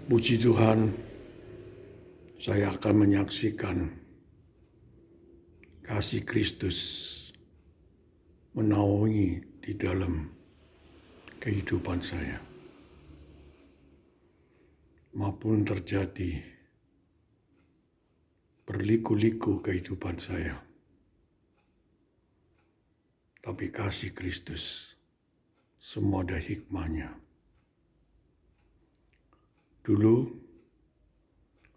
Puji Tuhan, saya akan menyaksikan kasih Kristus menaungi di dalam kehidupan saya. Maupun terjadi berliku-liku kehidupan saya. Tapi kasih Kristus semua ada hikmahnya. Dulu,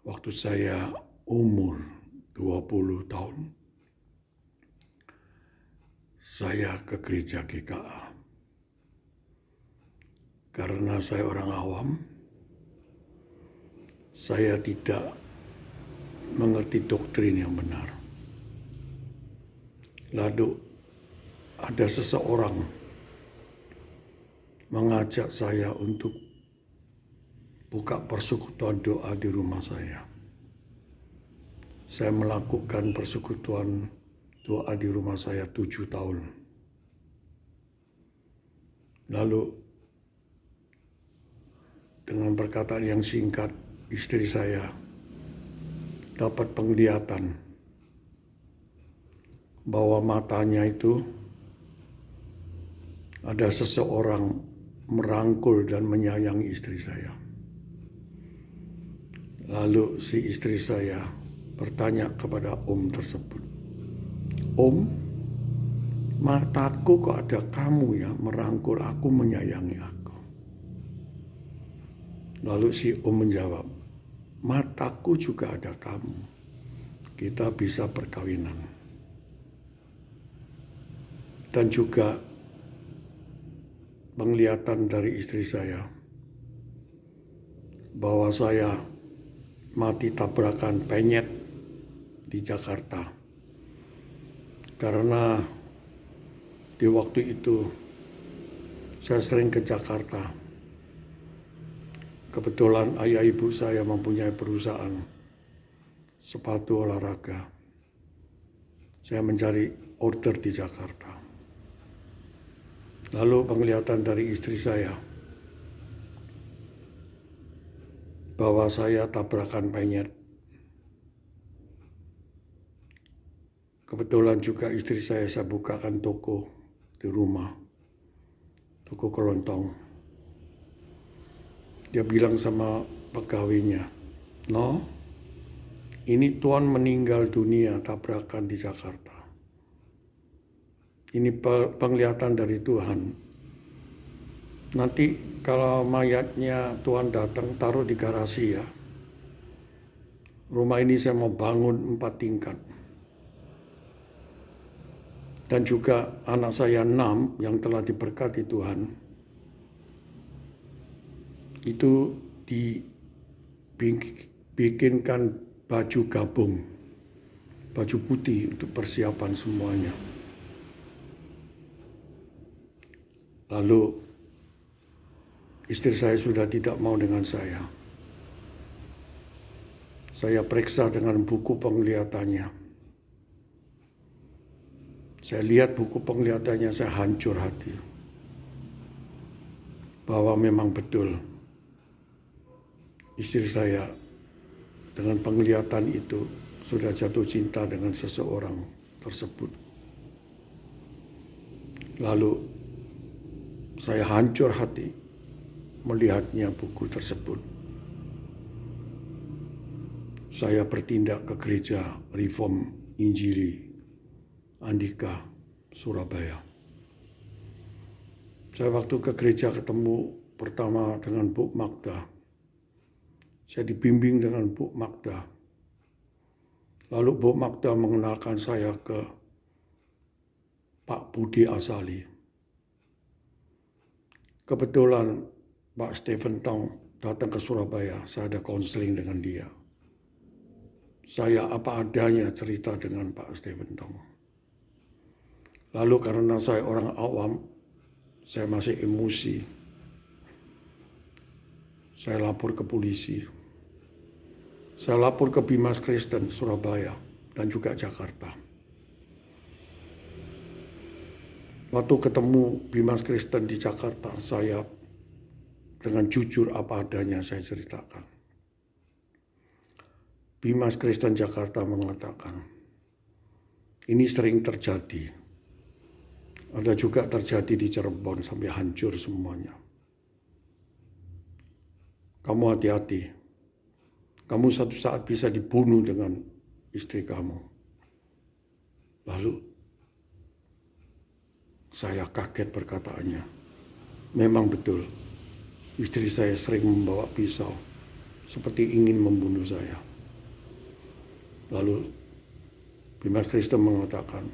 waktu saya umur 20 tahun, saya ke gereja GKA. Karena saya orang awam, saya tidak mengerti doktrin yang benar. Lalu ada seseorang mengajak saya untuk buka persekutuan doa di rumah saya. Saya melakukan persekutuan doa di rumah saya 7 tahun. Lalu dengan perkataan yang singkat, istri saya dapat penglihatan bahwa matanya itu ada seseorang merangkul dan menyayangi istri saya. Lalu si istri saya bertanya kepada om tersebut, "Om, mataku kok ada kamu ya merangkul aku, menyayangi aku?" Lalu si om menjawab, "Mataku juga ada kamu. Kita bisa perkawinan." Dan juga penglihatan dari istri saya bahwa saya mati tabrakan penyet di Jakarta. Karena di waktu itu saya sering ke Jakarta. Kebetulan ayah ibu saya mempunyai perusahaan sepatu olahraga. Saya mencari order di Jakarta. Lalu penglihatan dari istri saya bahwa saya tabrakan penyet. Kebetulan juga istri saya bukakan toko di rumah, toko kelontong. Dia bilang sama pegawainya, "No, ini Tuan meninggal dunia tabrakan di Jakarta. Ini penglihatan dari Tuhan. Nanti kalau mayatnya Tuhan datang, taruh di garasi ya. Rumah ini saya mau bangun 4 tingkat. Dan juga anak saya 6 yang telah diberkati Tuhan, itu dibikinkan baju gabung, baju putih untuk persiapan semuanya." Lalu istri saya sudah tidak mau dengan saya. Saya periksa dengan buku penglihatannya. Saya lihat buku penglihatannya, saya hancur hati. Bahwa memang betul istri saya dengan penglihatan itu sudah jatuh cinta dengan seseorang tersebut. Lalu saya hancur hati melihatnya buku tersebut. Saya bertindak ke gereja Reform Injili Andika, Surabaya. Saya waktu ke gereja ketemu pertama dengan Bu Magda. Saya dibimbing dengan Bu Magda. Lalu Bu Magda mengenalkan saya ke Pak Budi Asali. Kebetulan Pak Stephen Tong datang ke Surabaya, saya ada konseling dengan dia. Saya apa adanya cerita dengan Pak Stephen Tong. Lalu karena saya orang awam, saya masih emosi. Saya lapor ke polisi. Saya lapor ke Bimas Kristen Surabaya dan juga Jakarta. Waktu ketemu Bimas Kristen di Jakarta, saya dengan jujur apa adanya saya ceritakan. Bimas Kristen Jakarta mengatakan, ini sering terjadi. Ada juga terjadi di Cirebon sampai hancur semuanya. Kamu hati-hati. Kamu satu saat bisa dibunuh dengan istri kamu. Lalu saya kaget perkataannya. Memang betul. Istri saya sering membawa pisau seperti ingin membunuh saya. Lalu Bimas Kristen mengatakan,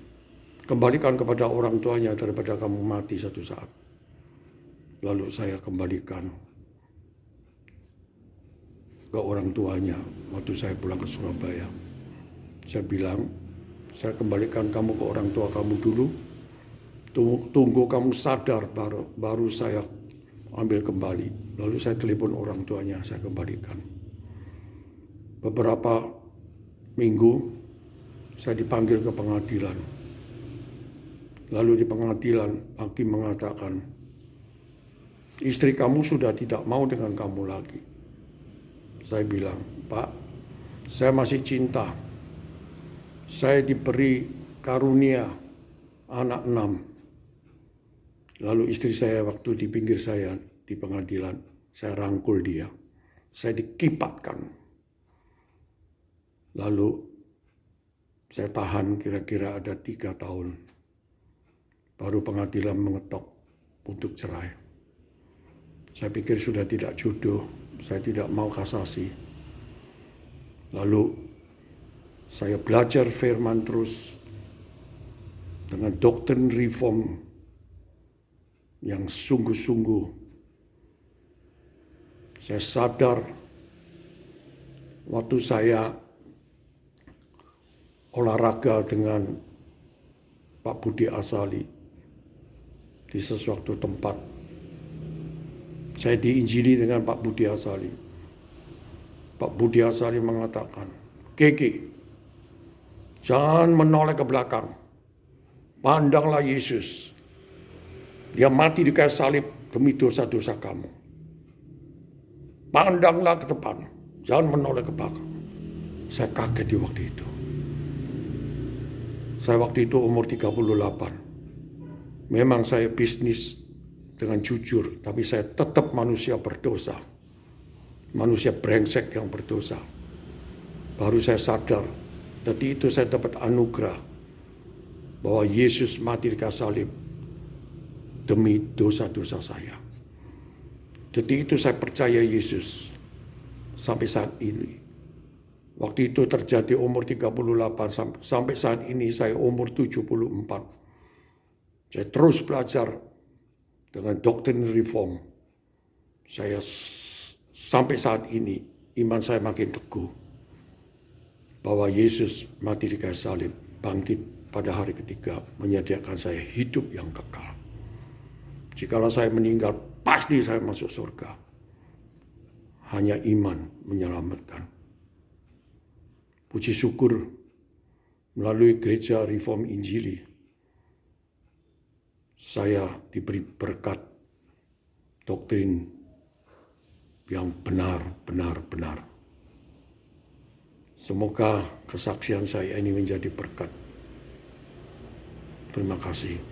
kembalikan kepada orang tuanya daripada kamu mati satu saat. Lalu saya kembalikan ke orang tuanya waktu saya pulang ke Surabaya. Saya bilang, saya kembalikan kamu ke orang tua kamu dulu. Tunggu kamu sadar baru saya ambil kembali. Lalu saya telepon orang tuanya, saya kembalikan. Beberapa minggu saya dipanggil ke pengadilan. Lalu di pengadilan hakim mengatakan, istri kamu sudah tidak mau dengan kamu lagi. Saya bilang, Pak, saya masih cinta. Saya diberi karunia anak 6. Lalu istri saya waktu di pinggir saya di pengadilan, saya rangkul dia. Saya dikipatkan. Lalu saya tahan kira-kira ada 3 tahun. Baru pengadilan mengetok untuk cerai. Saya pikir sudah tidak jodoh, saya tidak mau kasasi. Lalu saya belajar firman terus dengan doktrin reform yang sungguh-sungguh. Saya sadar waktu saya olahraga dengan Pak Budi Asali di sesuatu tempat. Saya diinjili dengan Pak Budi Asali. Pak Budi Asali mengatakan, Keke, jangan menoleh ke belakang. Pandanglah Yesus. Dia mati di kayu salib demi dosa-dosa kamu. Pandanglah ke depan. Jangan menoleh ke belakang. Saya kaget di waktu itu. Saya waktu itu umur 38. Memang saya bisnis dengan jujur, tapi saya tetap manusia berdosa. Manusia brengsek yang berdosa. Baru saya sadar, dari itu saya dapat anugerah bahwa Yesus mati di kayu salib demi dosa-dosa saya. Jadi itu saya percaya Yesus sampai saat ini. Waktu itu terjadi umur 38, sampai saat ini saya umur 74. Saya terus belajar dengan doktrin reform. Saya sampai saat ini iman saya makin teguh bahwa Yesus mati di kayu salib, bangkit pada hari ketiga, menyediakan saya hidup yang kekal. Jikalau saya meninggal, pasti saya masuk surga. Hanya iman menyelamatkan. Puji syukur melalui gereja Reform Injili, saya diberi berkat doktrin yang benar. Semoga kesaksian saya ini menjadi berkat. Terima kasih.